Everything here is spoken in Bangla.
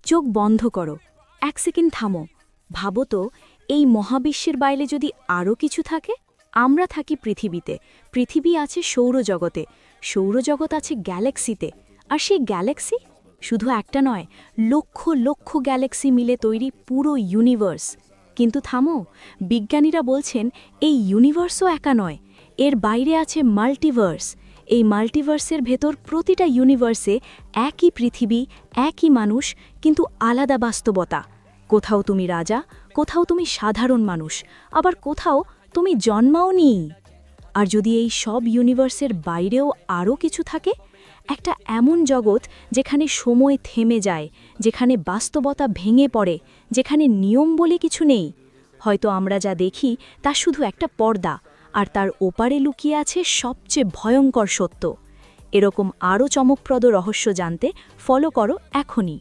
চোখ বন্ধ করো, 1 সেকেন্ড থামো, ভাবো তো এই মহাবিশ্বের বাইরে যদি আরও কিছু থাকে। আমরা থাকি পৃথিবীতে, পৃথিবী আছে সৌরজগতে, সৌরজগৎ আছে গ্যালাক্সিতে, আর সেই গ্যালাক্সি শুধু একটা নয়, লক্ষ লক্ষ গ্যালাক্সি মিলে তৈরি পুরো ইউনিভার্স। কিন্তু থামো, বিজ্ঞানীরা বলছেন এই ইউনিভার্সও একা নয়, এর বাইরে আছে মাল্টিভার্স। এই মাল্টিভার্সের ভেতর প্রতিটা ইউনিভার্সে একই পৃথিবী, একই মানুষ, কিন্তু আলাদা বাস্তবতা। কোথাও তুমি রাজা, কোথাও তুমি সাধারণ মানুষ, আবার কোথাও তুমি জন্মাওনি। আর যদি এই সব ইউনিভার্সের বাইরেও আরও কিছু থাকে, একটা এমন জগৎ যেখানে সময় থেমে যায়, যেখানে বাস্তবতা ভেঙে পড়ে, যেখানে নিয়ম বলে কিছু নেই, হয়তো আমরা যা দেখি তা শুধু একটা পর্দা, আর তার ওপারে লুকিয়ে আছে সবচেয়ে ভয়ঙ্কর সত্য। এরকম আরও চমকপ্রদ রহস্য জানতে ফলো করো এখনই।